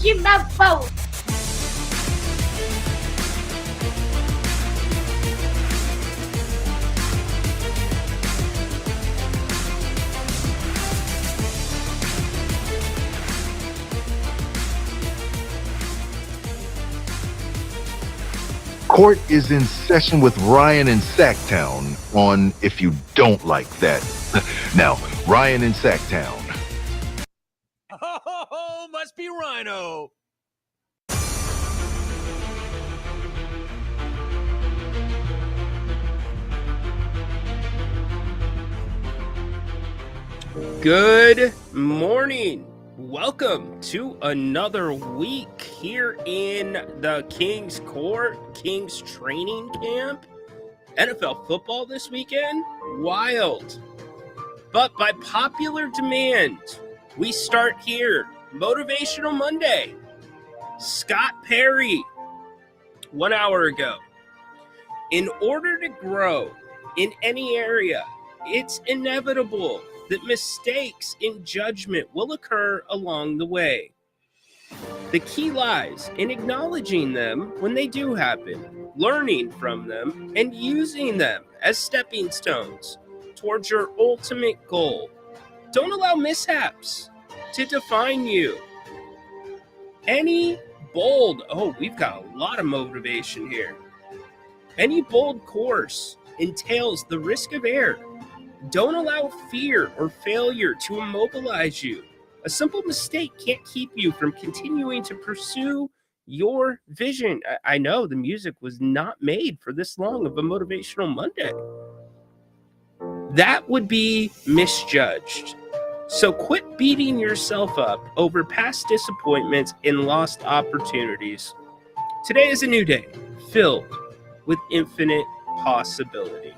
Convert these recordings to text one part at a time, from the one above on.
Give that phone. Court is in session with Ryan in Sacktown on If You Don't Like That. Now, Ryan in Sacktown. Oh, must be Rhino. Good morning. Welcome to another week here in the King's Court, King's training camp. NFL football this weekend? Wild. But by popular demand, we start here. Motivational Monday. Scott Perry, 1 hour ago. In order to grow in any area, it's inevitable that mistakes in judgment will occur along the way. The key lies in acknowledging them when they do happen, learning from them, and using them as stepping stones towards your ultimate goal. Don't allow mishaps to define you. Any bold, we've got a lot of motivation here. Any bold course entails the risk of error. Don't allow fear or failure to immobilize you. A simple mistake can't keep you from continuing to pursue your vision. I know the music was not made for this long of a motivational Monday. That would be misjudged. So quit beating yourself up over past disappointments and lost opportunities. Today is a new day filled with infinite possibility.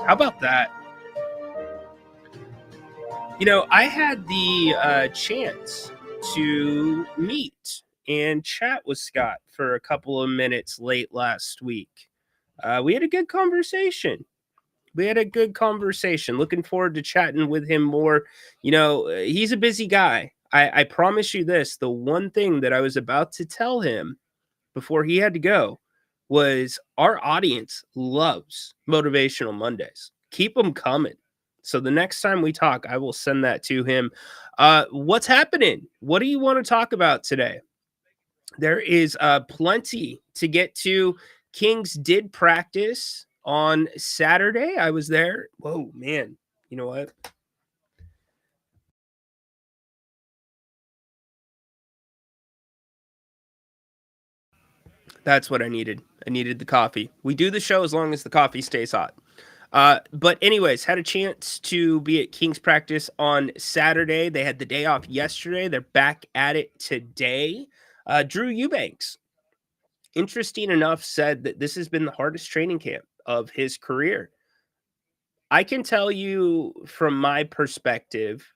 How about that? You know, I had the chance to meet and chat with Scott for a couple of minutes late last week. We had a good conversation. Looking forward to chatting with him more. You know, he's a busy guy. I promise you this. The one thing that I was about to tell him before he had to go was our audience loves Motivational Mondays. Keep them coming. So the next time we talk, I will send that to him. What's happening? What do you want to talk about today? There is plenty to get to. Kings did practice on Saturday. I was there. Whoa, man. You know what? That's what I needed. I needed the coffee. We do the show as long as the coffee stays hot. But anyways, had a chance to be at King's practice on Saturday. They had the day off yesterday. They're back at it today. Drew Eubanks, interesting enough, said that this has been the hardest training camp of his career. I can tell you from my perspective,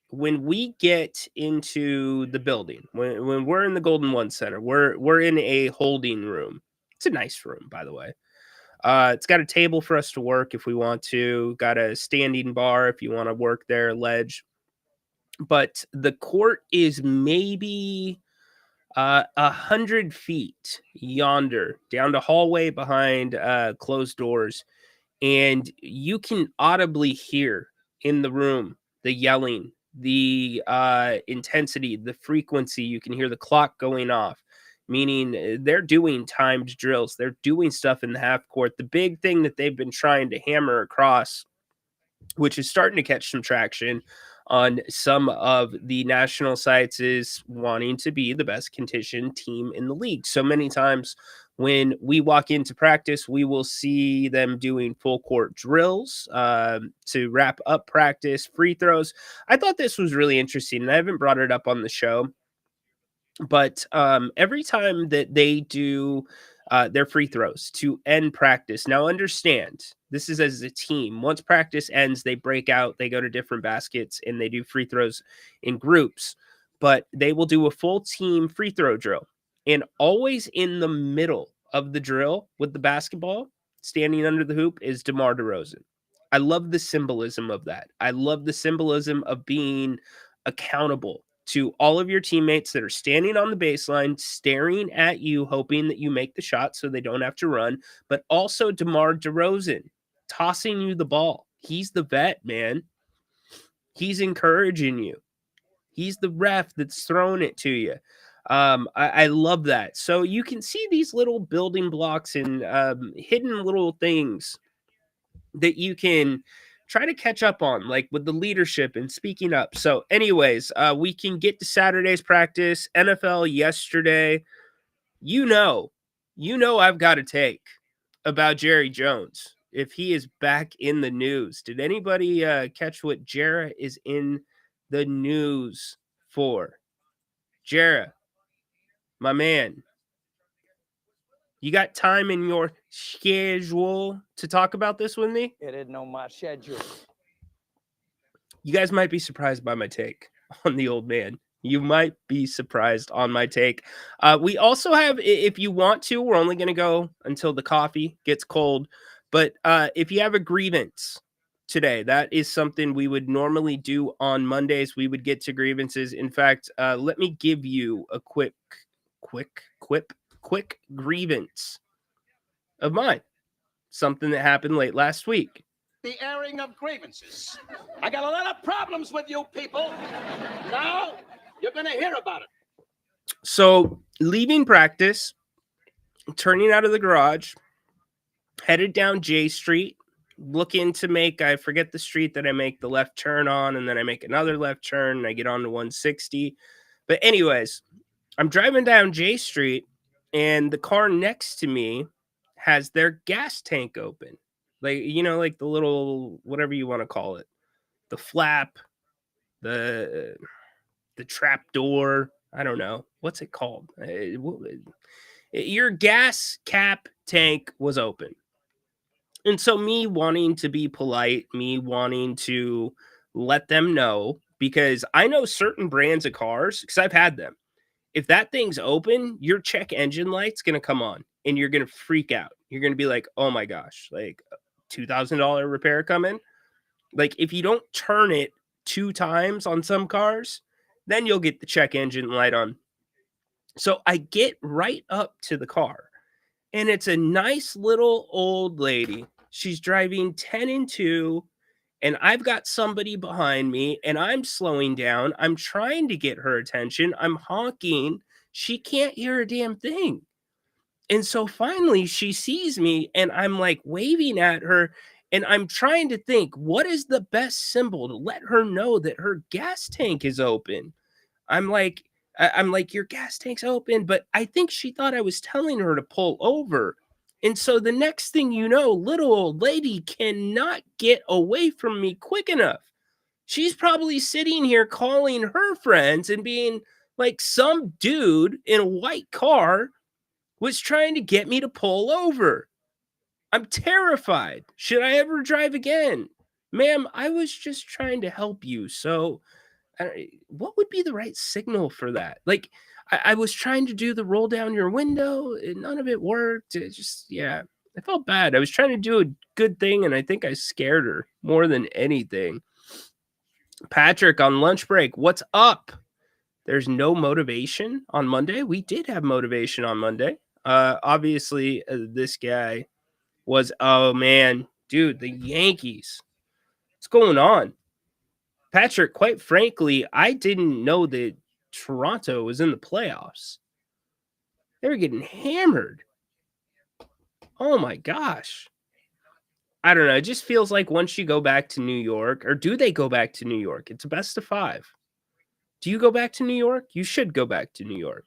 when we get into the building, when we're in the Golden One Center, we're in a holding room. It's a nice room, by the way. It's got a table for us to work if we want to, got a standing bar if you want to work there, ledge. But the court is maybe 100 feet yonder down the hallway behind closed doors. And you can audibly hear in the room the yelling, the intensity, the frequency. You can hear the clock going off, meaning they're doing timed drills. They're doing stuff in the half court. The big thing that they've been trying to hammer across, which is starting to catch some traction on some of the national sites, is wanting to be the best conditioned team in the league. So many times when we walk into practice, we will see them doing full court drills to wrap up practice, free throws. I thought this was really interesting, and I haven't brought it up on the show, but every time that they do their free throws to end practice, now understand, this is as a team. Once practice ends, they break out, they go to different baskets, and they do free throws in groups, but they will do a full team free throw drill. And always in the middle of the drill with the basketball, standing under the hoop, is DeMar DeRozan. I love the symbolism of that. I love the symbolism of being accountable to all of your teammates that are standing on the baseline, staring at you, hoping that you make the shot so they don't have to run, but also DeMar DeRozan tossing you the ball. He's the vet, man. He's encouraging you. He's the ref that's throwing it to you. I love that. So you can see these little building blocks and hidden little things that you can try to catch up on, like with the leadership and speaking up. So, anyways, we can get to Saturday's practice. NFL yesterday. You know, I've got a take about Jerry Jones if he is back in the news. Did anybody catch what Jera is in the news for? Jera, my man, you got time in your schedule to talk about this with me? It isn't on my schedule. You guys might be surprised by my take on the old man. You might be surprised on my take. We also have, if you want to, we're only going to go until the coffee gets cold. But if you have a grievance today, that is something we would normally do on Mondays. We would get to grievances. In fact, let me give you a quick grievance of mine. Something that happened late last week. The airing of grievances. I got a lot of problems with you people. Now you're going to hear about it. So leaving practice, turning out of the garage, headed down J Street, looking to make, I forget the street that I make the left turn on, and then I make another left turn, and I get on to 160. But anyways, I'm driving down J Street, and the car next to me has their gas tank open. Like, you know, like the little, whatever you want to call it, the flap, the trap door. I don't know. What's it called? Your gas cap tank was open. And so me wanting to be polite, me wanting to let them know, because I know certain brands of cars, because I've had them. If that thing's open, your check engine light's going to come on and you're going to freak out. You're going to be like, oh my gosh, like $2,000 repair coming. Like if you don't turn it 2 times on some cars, then you'll get the check engine light on. So I get right up to the car, and it's a nice little old lady. She's driving 10 and 2, and I've got somebody behind me, and I'm slowing down. I'm trying to get her attention. I'm honking. She can't hear a damn thing. And so finally she sees me, and I'm like waving at her, and I'm trying to think, what is the best symbol to let her know that her gas tank is open? I'm like, your gas tank's open, but I think she thought I was telling her to pull over. And so the next thing you know, little old lady cannot get away from me quick enough. She's probably sitting here calling her friends and being like, some dude in a white car was trying to get me to pull over. I'm terrified. Should I ever drive again? Ma'am, I was just trying to help you. So what would be the right signal for that? Like, I was trying to do the roll down your window, and none of it worked. It just, yeah, I felt bad. I was trying to do a good thing, and I think I scared her more than anything. Patrick on lunch break, what's up? There's no motivation on Monday. We did have motivation on Monday. Obviously, this guy was, oh man, dude, the Yankees. What's going on? Patrick, quite frankly, I didn't know that Toronto was in the playoffs. They were getting hammered. Oh my gosh. I don't know. It just feels like once you go back to New York, or do they go back to New York? It's a best of 5. Do you go back to New York? You should go back to New York.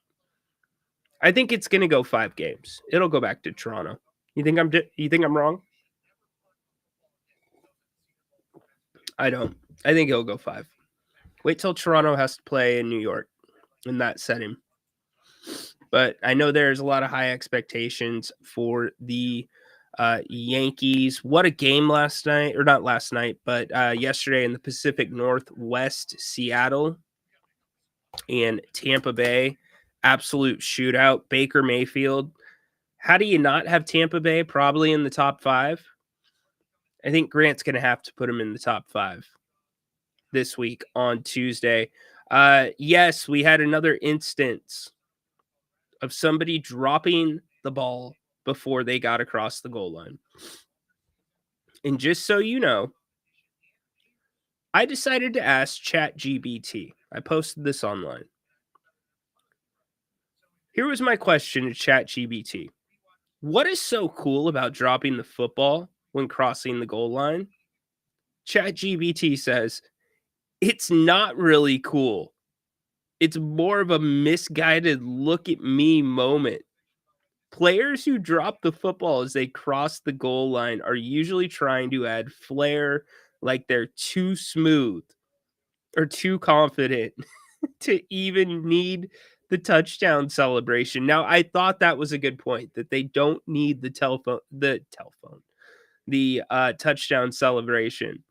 I think it's going to go 5 games. It'll go back to Toronto. You think I'm wrong? I don't. I think it'll go 5. Wait till Toronto has to play in New York in that setting. But I know there's a lot of high expectations for the Yankees. What a game last night, or not last night, but yesterday in the Pacific Northwest, Seattle and Tampa Bay. Absolute shootout. Baker Mayfield. How do you not have Tampa Bay probably in the top 5? I think Grant's going to have to put him in the top 5 this week on Tuesday. Yes, we had another instance of somebody dropping the ball before they got across the goal line. And just so you know, I decided to ask ChatGPT. I posted this online. Here was my question to ChatGPT. What is so cool about dropping the football when crossing the goal line? ChatGPT says, it's not really cool. It's more of a misguided look at me moment. Players who drop the football as they cross the goal line are usually trying to add flair, like they're too smooth or too confident to even need the touchdown celebration. Now, I thought that was a good point, that they don't need the touchdown celebration.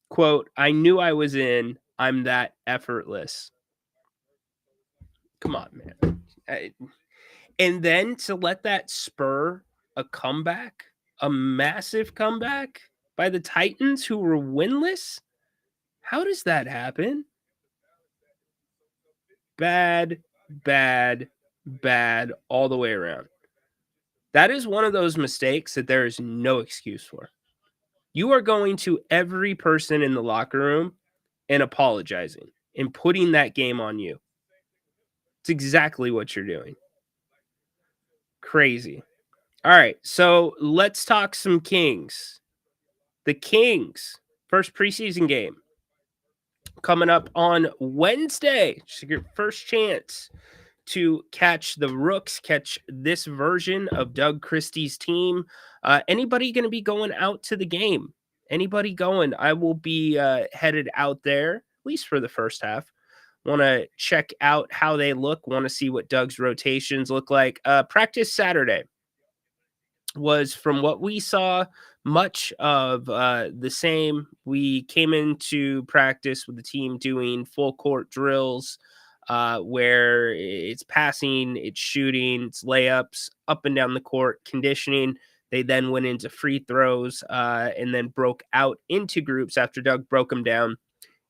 Quote, I knew I was in. I'm that effortless. Come on, man. And then to let that spur a comeback, a massive comeback by the Titans, who were winless. How does that happen? Bad, bad, bad all the way around. That is one of those mistakes that there is no excuse for. You are going to every person in the locker room and apologizing and putting that game on you. It's exactly what you're doing. Crazy. All right, so let's talk some Kings. The Kings, first preseason game coming up on Wednesday. Just your first chance to catch the Rooks, catch this version of Doug Christie's team. Anybody going to be going out to the game? Anybody going? I will be headed out there, at least for the first half. Want to check out how they look. Want to see what Doug's rotations look like. Practice Saturday was, from what we saw, much of the same. We came into practice with the team doing full court drills, where it's passing, it's shooting, it's layups up and down the court, conditioning. They then went into free throws and then broke out into groups after Doug broke them down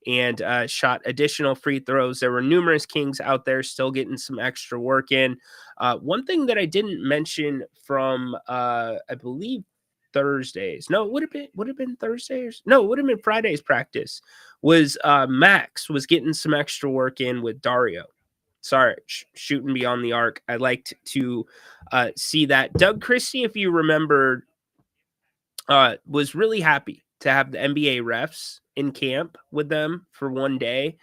and shot additional free throws. There were numerous Kings out there still getting some extra work in. One thing that I didn't mention from, I believe, Thursdays. No, it would have been Thursdays. No, it would have been Friday's practice. Was Max was getting some extra work in with Dario. Sorry, shooting beyond the arc. I liked to see that. Doug Christie, if you remember, was really happy to have the NBA refs in camp with them for one day.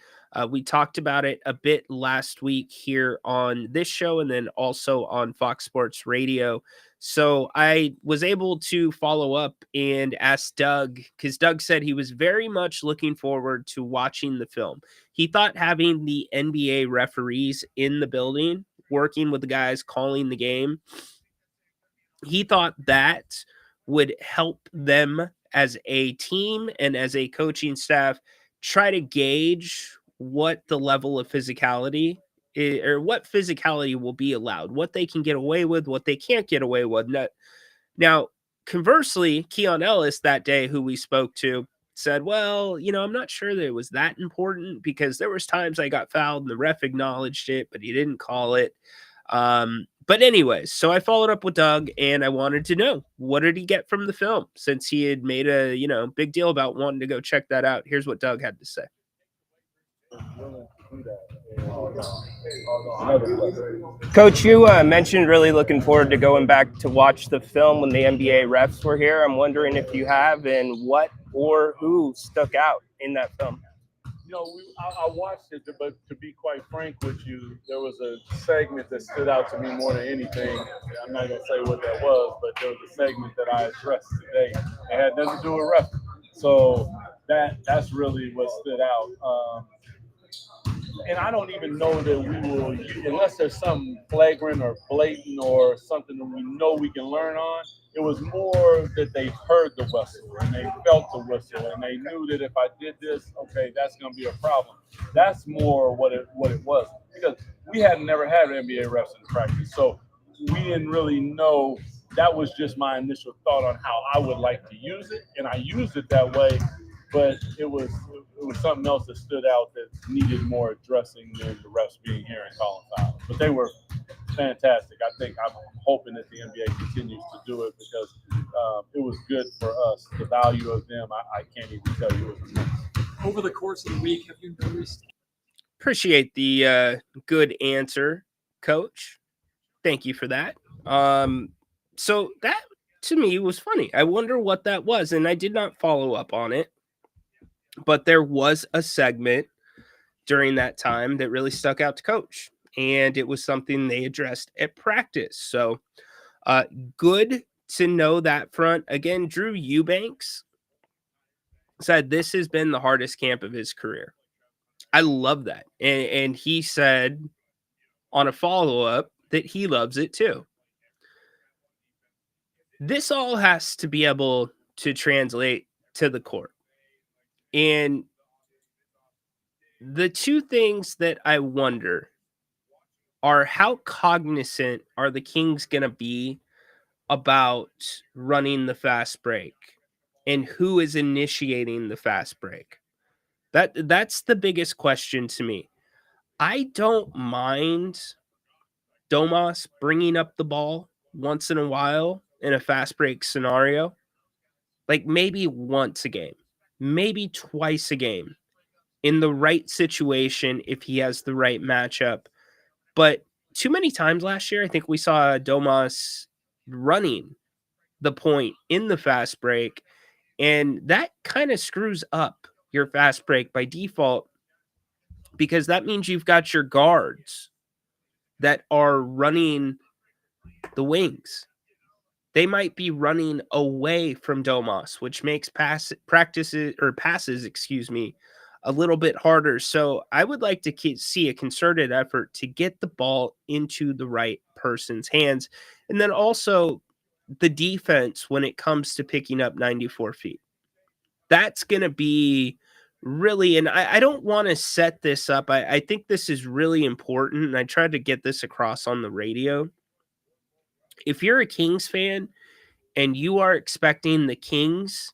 We talked about it a bit last week here on this show and then also on Fox Sports Radio. So I was able to follow up and ask Doug, because Doug said he was very much looking forward to watching the film. He thought having the NBA referees in the building, working with the guys calling the game, he thought that would help them as a team and as a coaching staff try to gauge what the level of physicality is, or what physicality will be allowed, what they can get away with, what they can't get away with. Now, conversely, Keon Ellis that day, who we spoke to, said, well, I'm not sure that it was that important because there was times I got fouled and the ref acknowledged it, but he didn't call it. But anyways, so I followed up with Doug and I wanted to know, what did he get from the film, since he had made a, big deal about wanting to go check that out. Here's what Doug had to say. Coach, you mentioned really looking forward to going back to watch the film when the NBA refs were here. I'm wondering if you have, and what or who stuck out in that film. I watched it, but to be quite frank with you, there was a segment that stood out to me more than anything. I'm not going to say what that was, but there was a segment that I addressed today. It had nothing to do with referee. So that's really what stood out. And I don't even know that we will, unless there's something flagrant or blatant or something that we know we can learn on. It was more that they heard the whistle and they felt the whistle and they knew that if I did this, okay, that's going to be a problem. That's more what it was, because we had never had NBA refs in practice, so we didn't really know. That was just my initial thought on how I would like to use it, and I used it that way. But it was was something else that stood out that needed more addressing than the refs being here and calling fouls. But they were fantastic. I'm hoping that the NBA continues to do it because it was good for us. The value of them, I can't even tell you. It was immense. Over the course of the week, have you noticed? Appreciate the good answer, Coach. Thank you for that. So that to me was funny. I wonder what that was, and I did not follow up on it. But there was a segment during that time that really stuck out to Coach, and it was something they addressed at practice. So good to know that front. Again, Drew Eubanks said this has been the hardest camp of his career. I love that. And he said on a follow-up that he loves it too. This all has to be able to translate to the court. And the two things that I wonder are how cognizant are the Kings going to be about running the fast break and who is initiating the fast break. That's the biggest question to me. I don't mind Domas bringing up the ball once in a while in a fast break scenario, like maybe once a game, maybe twice a game in the right situation if he has the right matchup. But too many times last year, I think we saw Domas running the point in the fast break, and that kind of screws up your fast break by default because that means you've got your guards that are running the wings. They might be running away from Domas, which makes passes, a little bit harder. So I would like to see a concerted effort to get the ball into the right person's hands. And then also the defense when it comes to picking up 94 feet. That's going to be really, and I don't want to set this up. I think this is really important, and I tried to get this across on the radio. If you're a Kings fan and you are expecting the Kings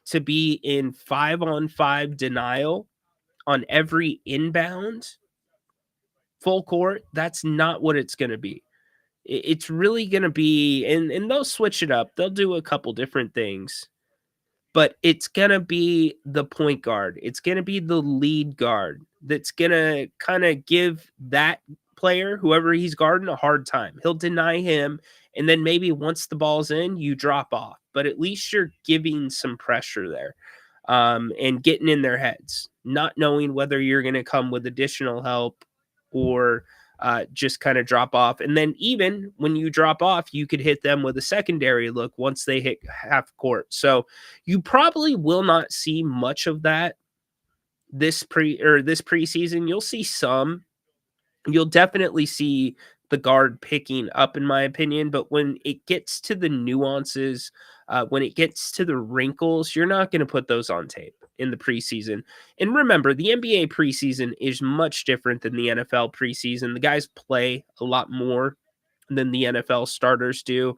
to be in 5-on-5 denial on every inbound full court, that's not what it's going to be. It's really going to be, and they'll switch it up. They'll do a couple different things, but it's going to be the point guard. It's going to be the lead guard that's going to kind of give that player, whoever he's guarding, a hard time. He'll deny him, and then maybe once the ball's in, you drop off. But at least you're giving some pressure there and getting in their heads, not knowing whether you're going to come with additional help or just kind of drop off. And then even when you drop off, you could hit them with a secondary look once they hit half court. So you probably will not see much of that this preseason. You'll see some. You'll definitely see the guard picking up, in my opinion. But when it gets to the nuances, when it gets to the wrinkles, you're not going to put those on tape in the preseason. And remember, the NBA preseason is much different than the NFL preseason. The guys play a lot more than the NFL starters do.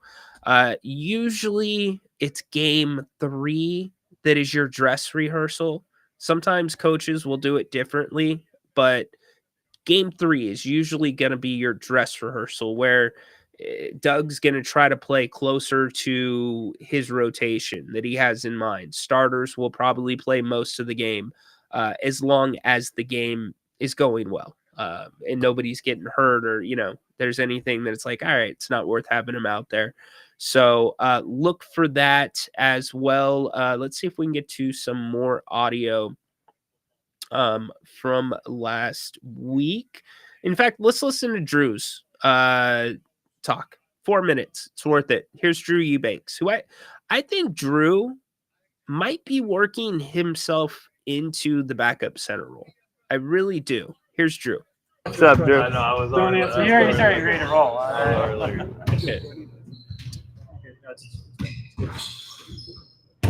Usually it's game 3 that is your dress rehearsal. Sometimes coaches will do it differently, but game 3 is usually going to be your dress rehearsal where Doug's going to try to play closer to his rotation that he has in mind. Starters will probably play most of the game as long as the game is going well and nobody's getting hurt or, there's anything that it's like, all right, it's not worth having him out there. So look for that as well. Let's see if we can get to some more audio from last week. In fact, let's listen to Drew's talk. 4 minutes. It's worth it. Here's Drew Eubanks, who I think Drew might be working himself into the backup center role. I really do. Here's Drew. What's up, Drew? I know, I was Don't on. answer. You already started ready to roll.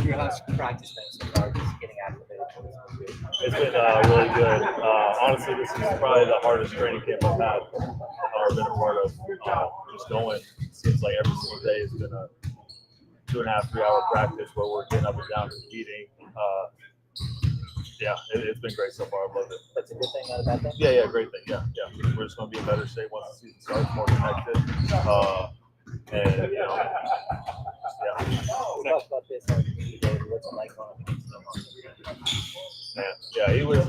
How's practice been so far? Just getting activated. It's been really good. Honestly, this is probably the hardest training camp I've had or been a part of. Just going, it seems like every single day has been a 2.5-3 hour practice where we're getting up and down competing. yeah, it's been great so far. I've loved it. That's a good thing, not a bad thing. Yeah, great thing. Yeah. We're just going to be in better shape once the season starts, more connected. And, you know, yeah. We'll talk about this on the day. What's it like on Man, yeah, he was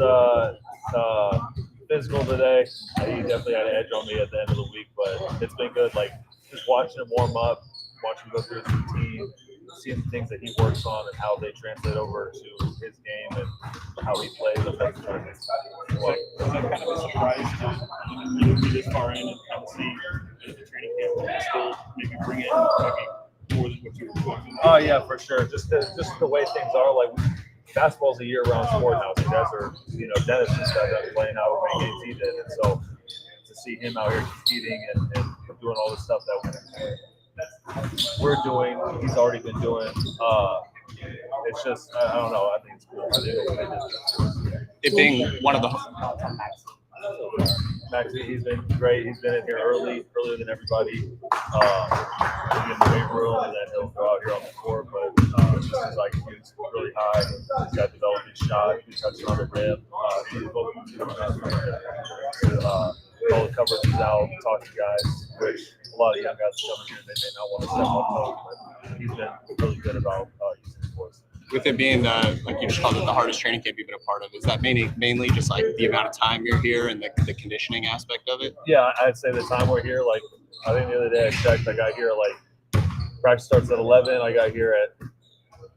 physical today. He definitely had an edge on me at the end of the week, but it's been good. Like, just watching him warm up, watching him go through his routine, seeing the things that he works on and how they translate over to his game and how he plays effectively. Was that kind of a surprise to be this far in and kind of see the training camp and still maybe bring in maybe more than what you were expecting? Oh yeah, for sure. Just the way things are. Like basketball's a year-round sport now. So you guys are, Dennis just got done playing however many games he did, and so to see him out here competing and doing all the stuff that we're doing, he's already been doing. It's just I don't know. I think it's cool. I think what they did. It being one of the Max, he's been great. He's been in here earlier than everybody. He'll get in the weight room and then he'll go out here on the court. But just his IQ is really high. He's got developing shot. He touches on the rim. He's both all the coverages out, talk to guys, which a lot of young guys come here, they may not want to step up, but he's been really good about using his voice. with it being like you just called it the hardest training camp you've been a part of, is that mainly just like the amount of time you're here and the conditioning aspect of it? Yeah, I'd say the time we're here, like I think the other day I checked, I got here like practice starts at 11. I got here at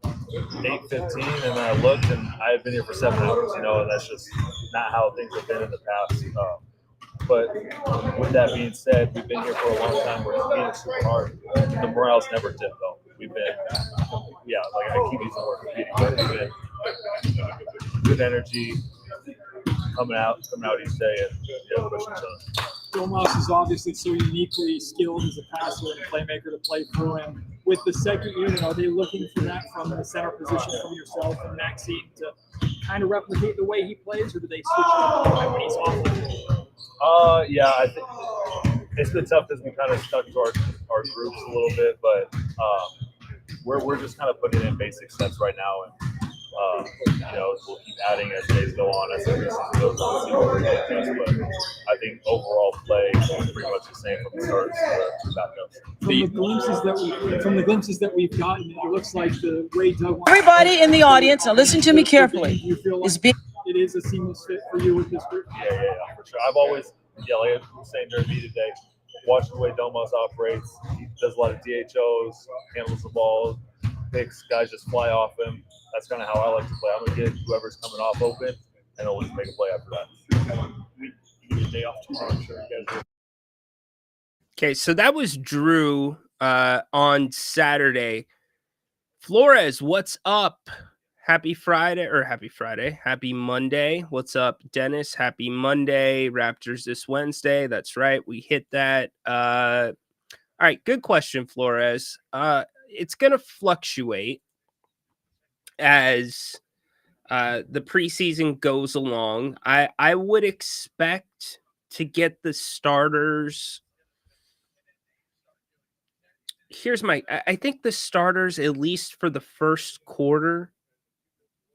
8:15, and then I looked and I had been here for 7 hours. And that's just not how things have been in the past. But with that being said, we've been here for a long time. We're competing super hard. The morale's never dipped though. We've been, like I keep using the word competing, but we've been good energy, coming out each day and pushing each other. Domas is obviously so uniquely skilled as a passer and a playmaker to play through him. With the second unit, are they looking for that from the center position from yourself and Maxine to kind of replicate the way he plays, or do they switch it up when he's off? I think it's been tough because we kind of stuck to our groups a little bit, but we're just kind of putting in basic steps right now, and we'll keep adding as days go on, as the season goes on, see what we're getting to. But I think overall play is pretty much the same from the start to backups. From the glimpses that we've gotten, it looks like the Ray Doug. Everybody in the audience, now listen to me carefully. You feel like Is being it is a seamless fit for you with this group? Yeah, for sure. I've always, like I was saying during me today, watching the way Domas operates, he does a lot of DHOs, handles the ball, picks, guys just fly off him. That's kind of how I like to play. I'm going to get whoever's coming off open, and I'll just make a play after that. You get a day off tomorrow, I'm sure you guys will. Okay, so that was Drew on Saturday. Flores, what's up? Happy Monday. What's up, Dennis? Happy Monday. Raptors this Wednesday. That's right. We hit that. All right, good question, Flores. It's going to fluctuate as the preseason goes along. I would expect to get the starters. I think the starters, at least for the first quarter,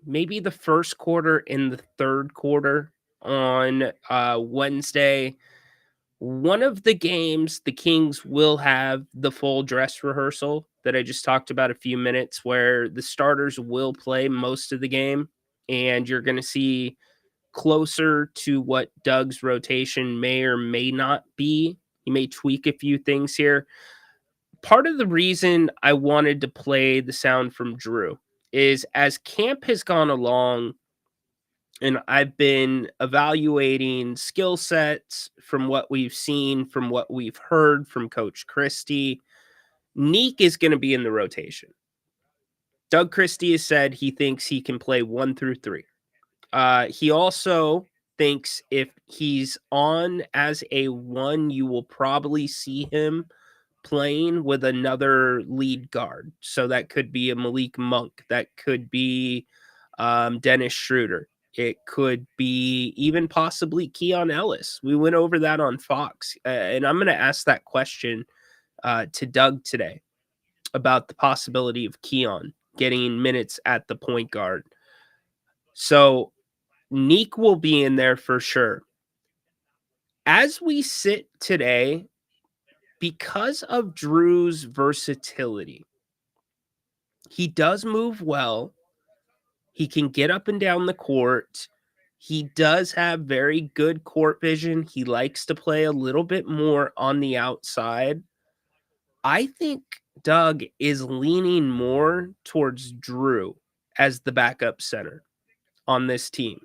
maybe the first quarter and the third quarter on Wednesday. One of the games, the Kings will have the full dress rehearsal that I just talked about a few minutes, where the starters will play most of the game, and you're going to see closer to what Doug's rotation may or may not be. He may tweak a few things here. Part of the reason I wanted to play the sound from Drew is, as camp has gone along and I've been evaluating skill sets from what we've seen, from what we've heard from Coach Christie, Neek is going to be in the rotation. Doug Christie has said he thinks he can play 1 through 3. He also thinks if he's on as a 1, you will probably see him playing with another lead guard. So that could be a Malik Monk. That could be Dennis Schroeder. It could be even possibly Keon Ellis. We went over that on Fox. And I'm going to ask that question to Doug today about the possibility of Keon getting minutes at the point guard. So Neek will be in there for sure. As we sit today, because of Drew's versatility, he does move well. He can get up and down the court. He does have very good court vision. He likes to play a little bit more on the outside. I think Doug is leaning more towards Drew as the backup center on this team.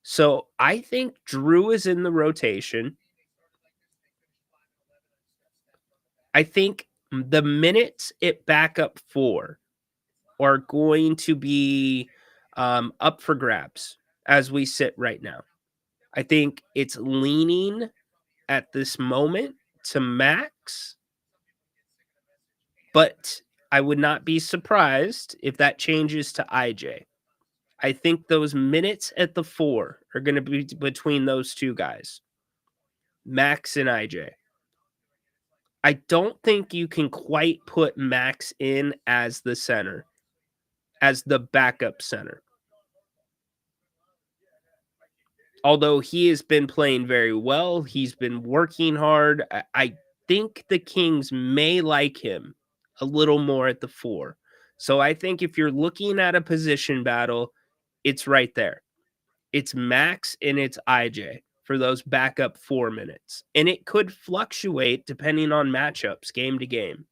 So I think Drew is in the rotation. I think the minutes at backup 4 are going to be up for grabs as we sit right now. I think it's leaning at this moment to Max, but I would not be surprised if that changes to IJ. I think those minutes at the 4 are going to be between those two guys, Max and IJ. I don't think you can quite put Max in as the center, as the backup center. Although he has been playing very well, he's been working hard. I think the Kings may like him a little more at the 4. So I think if you're looking at a position battle, it's right there. It's Max and it's IJ for those backup 4 minutes. And it could fluctuate depending on matchups, game to game.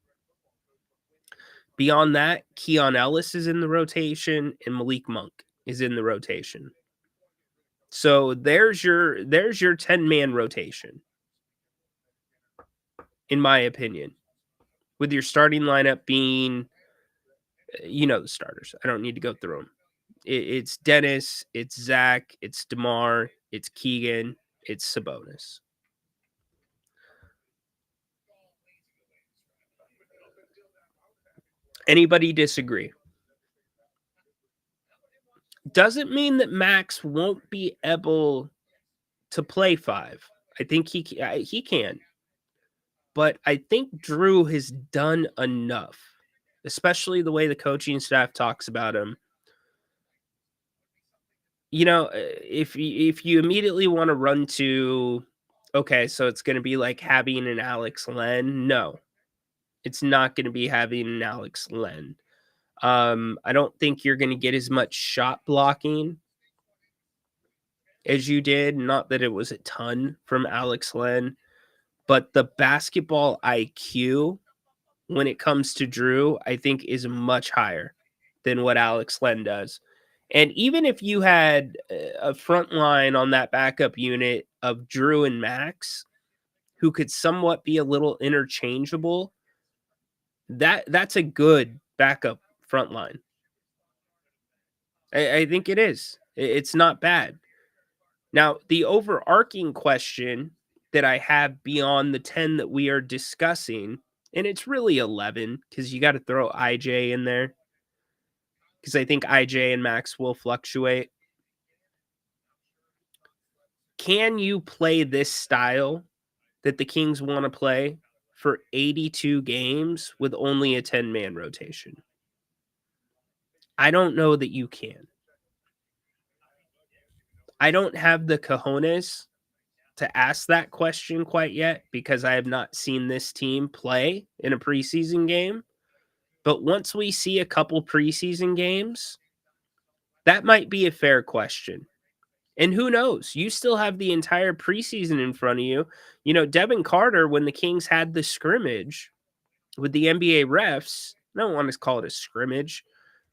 Beyond that, Keon Ellis is in the rotation and Malik Monk is in the rotation. So there's your 10-man rotation, in my opinion, with your starting lineup being, the starters. I don't need to go through them. It's Dennis, it's Zach, it's DeMar, it's Keegan, it's Sabonis. Anybody disagree? Doesn't mean that Max won't be able to play 5. I think he can. But I think Drew has done enough, especially the way the coaching staff talks about him. If you immediately want to run to, okay, so it's going to be like having an Alex Len. No, it's not going to be having an Alex Len. I don't think you're going to get as much shot blocking as you did. Not that it was a ton from Alex Len, but the basketball IQ when it comes to Drew, I think is much higher than what Alex Len does. And even if you had a front line on that backup unit of Drew and Max, who could somewhat be a little interchangeable, that's a good backup front line. I think it is. It's not bad. Now, the overarching question that I have beyond the 10 that we are discussing, and it's really 11 because you got to throw IJ in there, because I think IJ and Max will fluctuate. Can you play this style that the Kings want to play for 82 games with only a 10-man rotation? I don't know that you can. I don't have the cojones to ask that question quite yet because I have not seen this team play in a preseason game. But once we see a couple preseason games, that might be a fair question. And who knows? You still have the entire preseason in front of you. Devin Carter, when the Kings had the scrimmage with the NBA refs, I don't want to call it a scrimmage,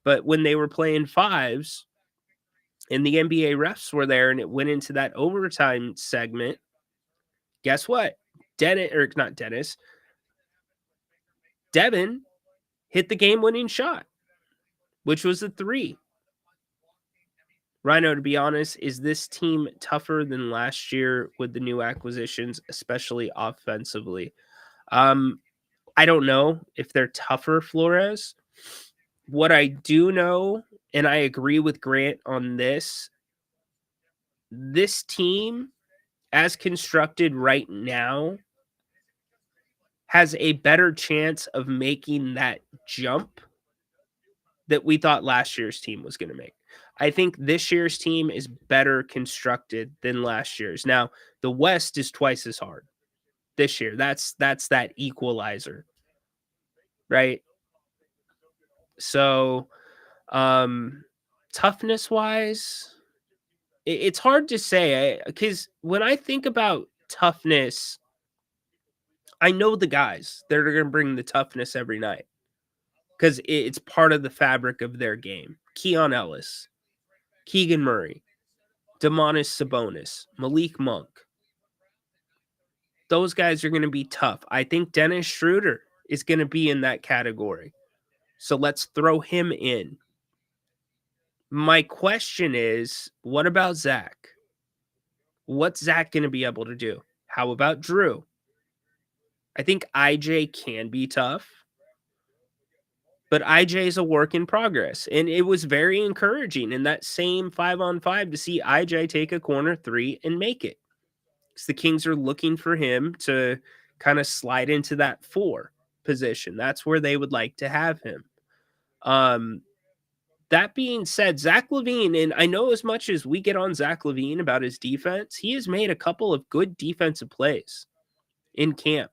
but when they were playing 5s and the NBA refs were there and it went into that overtime segment, guess what? Devin hit the game-winning shot, which was a 3. Rhino, to be honest, is this team tougher than last year with the new acquisitions, especially offensively? I don't know if they're tougher, Flores. What I do know, and I agree with Grant on this team, as constructed right now, has a better chance of making that jump that we thought last year's team was going to make. I think this year's team is better constructed than last year's. Now, the West is twice as hard this year. That's that equalizer, right? So, toughness wise, it's hard to say because when I think about toughness, I know the guys that are going to bring the toughness every night because it's part of the fabric of their game. Keon Ellis, Keegan Murray, Domantas Sabonis, Malik Monk. Those guys are going to be tough. I think Dennis Schroeder is going to be in that category. So let's throw him in. My question is, what about Zach? What's Zach going to be able to do? How about Drew? I think IJ can be tough, but IJ is a work in progress. And it was very encouraging in that same 5-on-5 to see IJ take a corner three and make it. Because the Kings are looking for him to kind of slide into that 4 position. That's where they would like to have him. That being said, Zach LaVine, and I know as much as we get on Zach LaVine about his defense, he has made a couple of good defensive plays in camp.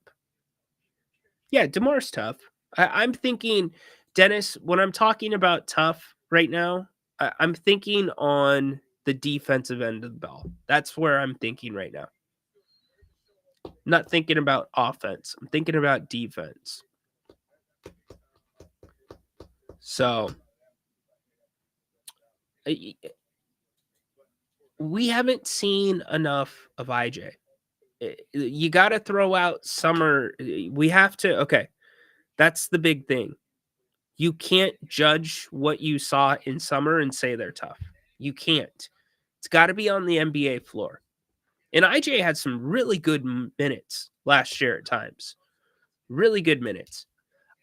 Yeah, DeMar's tough. I'm thinking, Dennis, when I'm talking about tough right now, I'm thinking on the defensive end of the ball. That's where I'm thinking right now. Not thinking about offense. I'm thinking about defense. So we haven't seen enough of IJ. You got to throw out Summer. We have to. Okay. That's the big thing. You can't judge what you saw in Summer and say they're tough. You can't. It's got to be on the NBA floor. And IJ had some really good minutes last year at times. Really good minutes.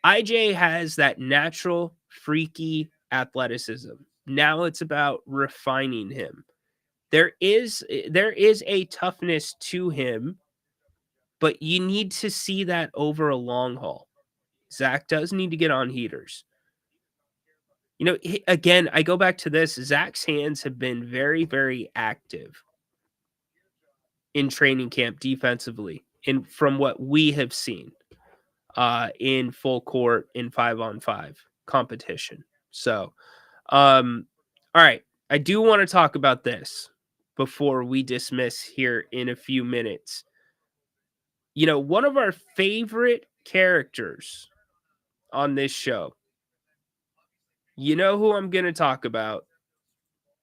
IJ has that natural, freaky athleticism. Now it's about refining him. There is a toughness to him, but you need to see that over a long haul. Zach does need to get on heaters. You know, again, I go back to this. Zach's hands have been very, very active in training camp defensively, and from what we have seen in full court in 5-on-5 competition. So, all right. I do want to talk about this before we dismiss here in a few minutes. You know, one of our favorite characters on this show, you know who I'm going to talk about.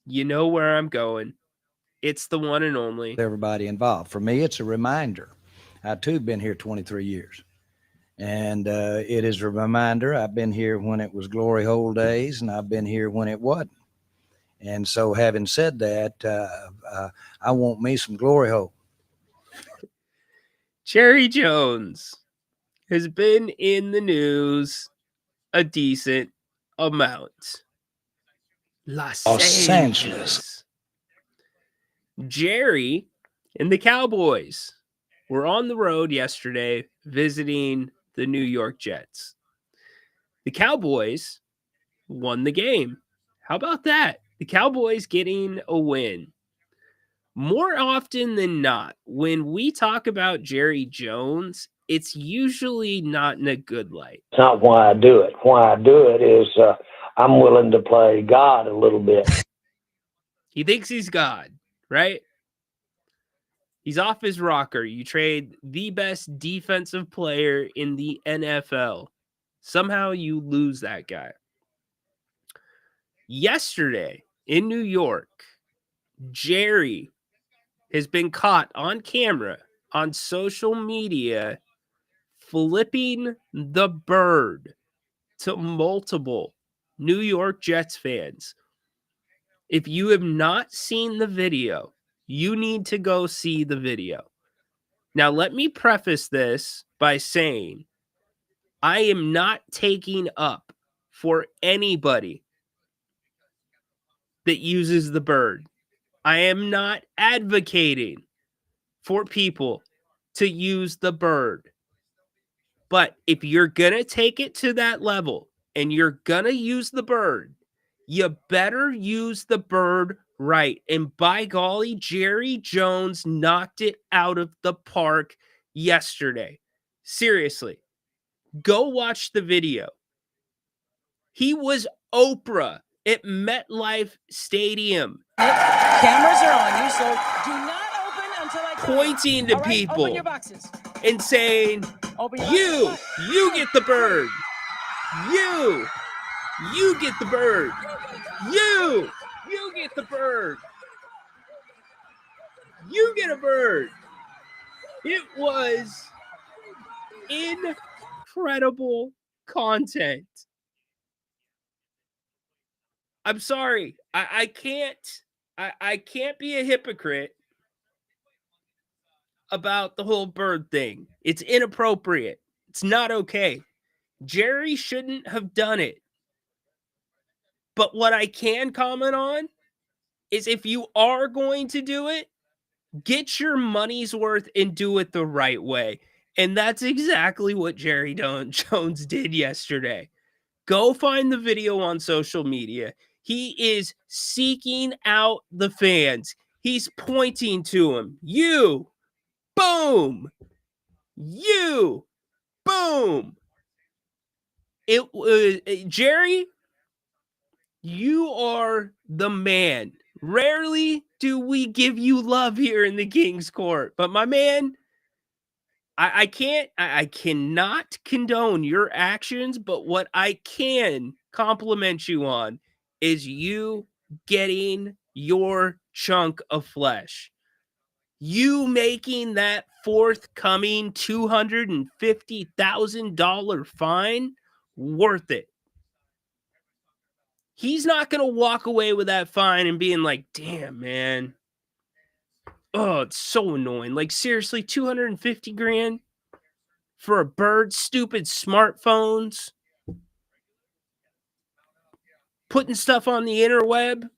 You know where I'm going. It's the one and only. Everybody involved. For me, it's a reminder. I, too, been here 23 years. And it is a reminder. I've been here when it was glory hole days, and I've been here when it wasn't. And so having said that, I want me some glory hole. Jerry Jones has been in the news a decent amount. Los Angeles. Jerry and the Cowboys were on the road yesterday visiting the New York Jets. The Cowboys won the game. How about that? The Cowboys getting a win. More often than not, when we talk about Jerry Jones, it's usually not in a good light. It's not why I do it. Why I do it is I'm willing to play God a little bit. He thinks he's God, right? He's off his rocker. You trade the best defensive player in the NFL. Somehow you lose that guy. Yesterday in New York, Jerry has been caught on camera on social media flipping the bird to multiple New York Jets fans. If you have not seen the video, you need to go see the video. Now, let me preface this by saying I am not taking up for anybody that uses the bird. I am not advocating for people to use the bird. But if you're going to take it to that level and you're going to use the bird, You better use the bird right. And by golly, Jerry Jones knocked it out of the park yesterday. Seriously, go watch the video. He was Oprah at MetLife Stadium. Cameras are on you, so do not open until I tell you. Pointing to All right, people open your boxes. and saying, Open your you boxes. get the bird. You get the bird. You get the bird. You get a bird. It was incredible content. I'm sorry. I can't be a hypocrite about the whole bird thing. It's inappropriate. It's not okay. Jerry shouldn't have done it. But what I can comment on is if you are going to do it, get your money's worth and do it the right way. And that's exactly what Jerry Jones did yesterday. Go find the video on social media. He is seeking out the fans. He's pointing to him. You, boom. You, boom. It was Jerry. You are the man. Rarely do we give you love here in the King's Court, but my man, I cannot condone your actions, but what I can compliment you on is you getting your chunk of flesh. You making that forthcoming $250,000 fine worth it. He's not going to walk away with that fine and being like, damn, man. Oh, it's so annoying. Like, seriously, 250 grand for a bird, stupid smartphones, putting stuff on the interweb,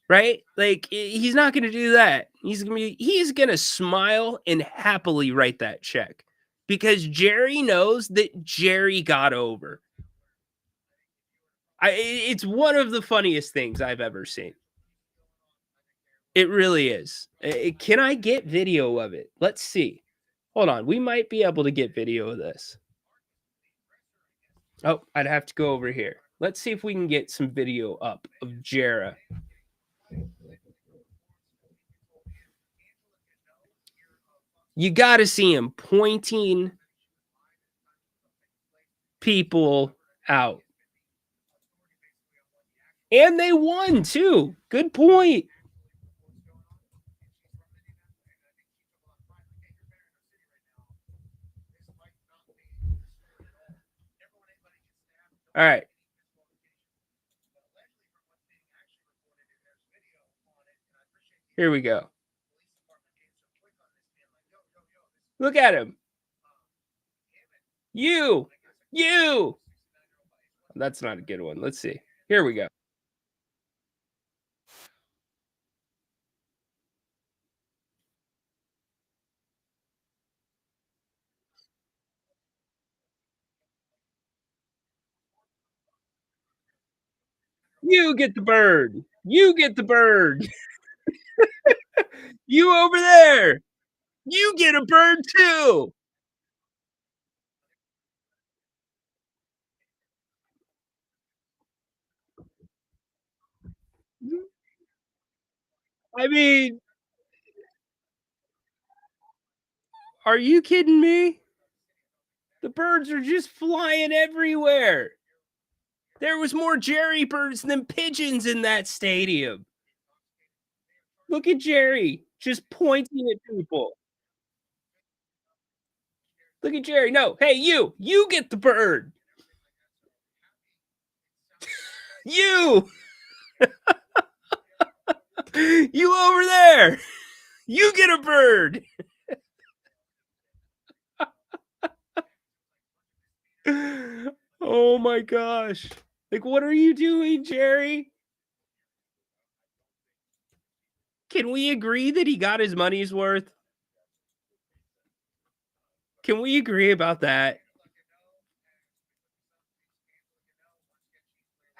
right? Like, he's not going to do that. He's going to smile and happily write that check because Jerry knows that Jerry got over. It's one of the funniest things I've ever seen. It really is. Can I get video of it? Let's see. Hold on. We might be able to get video of this. Oh, I'd have to go over here. Let's see if we can get some video up of Jera. You got to see him pointing people out. And they won, too. Good point. All right. Here we go. Look at him. You. That's not a good one. Let's see. Here we go. You get the bird. You get the bird. You over there. You get a bird too. I mean, are you kidding me? The birds are just flying everywhere. There was more Jerry birds than pigeons in that stadium. Look at Jerry just pointing at people. Look at Jerry. No, hey, you get the bird. You. You over there. You get a bird. Oh my gosh. Like, what are you doing, Jerry? Can we agree that he got his money's worth? Can we agree about that?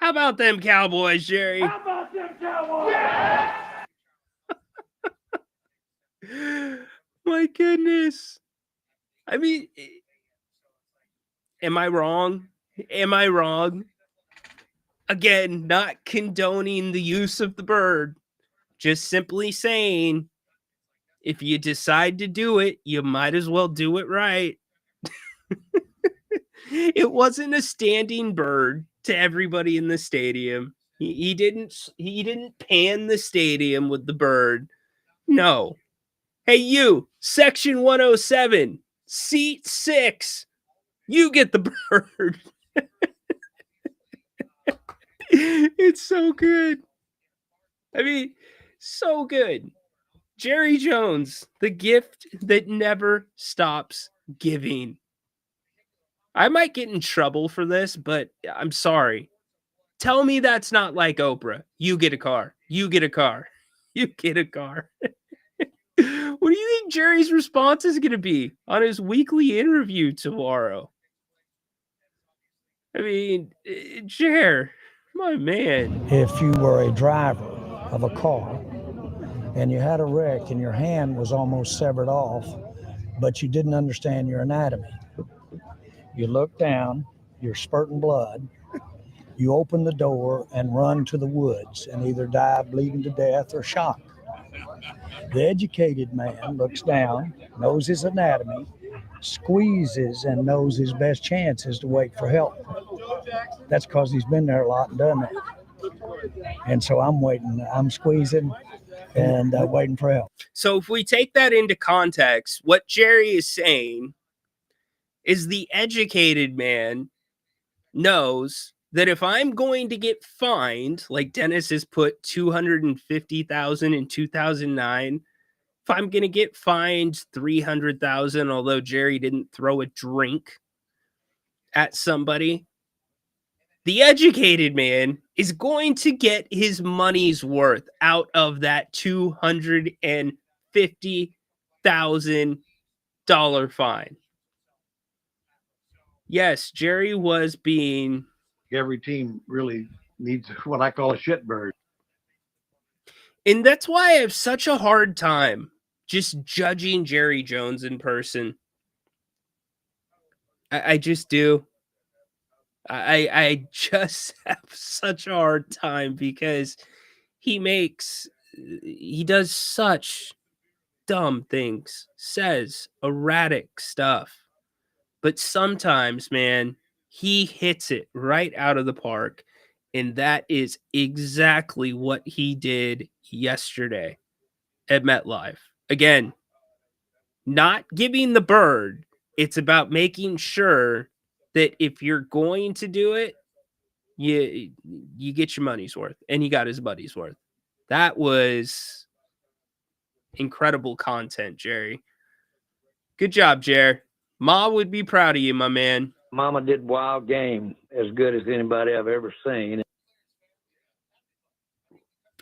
How about them Cowboys, Jerry? How about them Cowboys? My goodness. I mean, am I wrong? Am I wrong? Again, not condoning the use of the bird, just simply saying if you decide to do it, you might as well do it right. It wasn't a standing bird to everybody in the stadium. He didn't pan the stadium with the bird. No. Hey, you, section 107, seat 6, you get the bird. It's so good. I mean, so good. Jerry Jones, the gift that never stops giving. I might get in trouble for this, but I'm sorry. Tell me that's not like Oprah. You get a car. You get a car. You get a car. What do you think Jerry's response is going to be on his weekly interview tomorrow? I mean, Jer, my man. If you were a driver of a car and you had a wreck and your hand was almost severed off, but you didn't understand your anatomy, you look down, you're spurting blood, you open the door and run to the woods and either die bleeding to death or shocked. The educated man looks down, knows his anatomy, squeezes and knows his best chance is to wait for help. That's because he's been there a lot and done that. And so I'm waiting, I'm squeezing and waiting for help. So if we take that into context, what Jerry is saying is the educated man knows that if I'm going to get fined, like Dennis has put 250,000 in 2009, if I'm going to get fined 300,000, although Jerry didn't throw a drink at somebody, the educated man is going to get his money's worth out of that $250,000 fine. Yes, Jerry was being... Every team really needs what I call a shit bird. And that's why I have such a hard time just judging Jerry Jones in person. I just do. I just have such a hard time because he does such dumb things, says erratic stuff. But sometimes, man, he hits it right out of the park. And that is exactly what he did yesterday at MetLife. Again, not giving the bird. It's about making sure that if you're going to do it, you get your money's worth. And he got his money's worth. That was incredible content, Jerry. Good job, Jer. Ma would be proud of you, my man. Mama did wild game as good as anybody I've ever seen.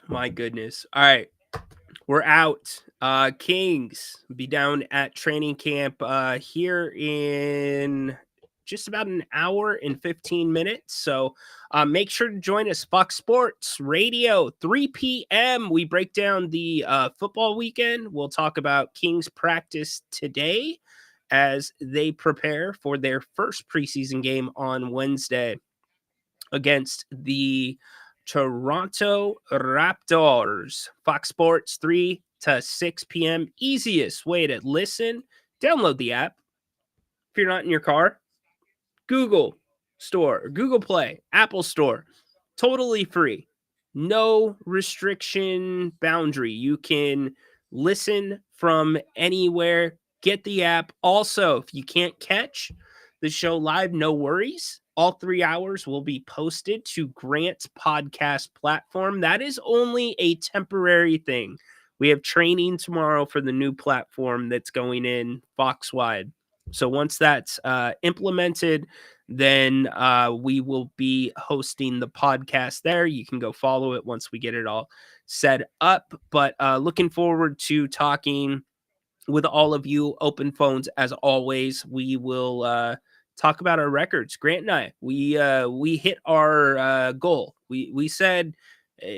My goodness. All right. We're out. Kings be down at training camp here in just about an hour and 15 minutes. So make sure to join us. Fox Sports Radio, 3 p.m. We break down the football weekend. We'll talk about Kings practice today as they prepare for their first preseason game on Wednesday against the Toronto Raptors. Fox Sports, 3 to 6 p.m. Easiest way to listen. Download the app. If you're not in your car, Google Store, Google Play, Apple Store. Totally free. No restriction boundary. You can listen from anywhere. Get the app. Also, if you can't catch the show live, no worries. All 3 hours will be posted to Grant's podcast platform. That is only a temporary thing. We have training tomorrow for the new platform that's going in Fox-wide. So once that's implemented, then we will be hosting the podcast there. You can go follow it once we get it all set up. But looking forward to talking with all of you. Open phones as always. We will talk about our records. Grant and I, we hit our goal. We said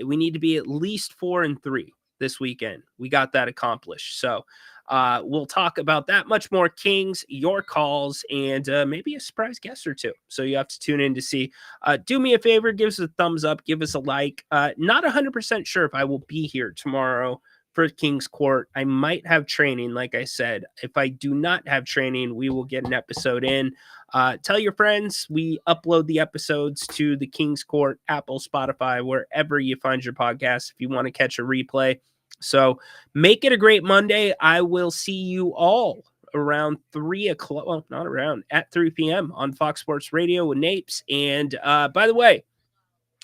we need to be at least 4-3 this weekend. We got that accomplished. So we'll talk about that much more. Kings, your calls, and maybe a surprise guest or two. So you have to tune in to see. Do me a favor, give us a thumbs up, give us a like. Not 100% sure if I will be here tomorrow for King's Court. I might have training, like I said. If I do not have training, we will get an episode in. Tell your friends. We upload the episodes to the King's Court, Apple, Spotify, wherever you find your podcast if you want to catch a replay. So make it a great Monday. I will see you all around 3 o'clock. Well, not around, at 3 p.m. on Fox Sports Radio with Napes. And by the way,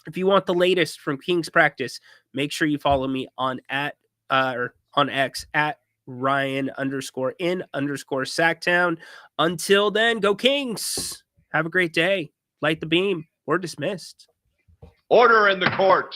if you want the latest from King's practice, make sure you follow me on X at Ryan_in_Sacktown. Until then, go Kings. Have a great day. Light the beam. We're dismissed. Order in the court.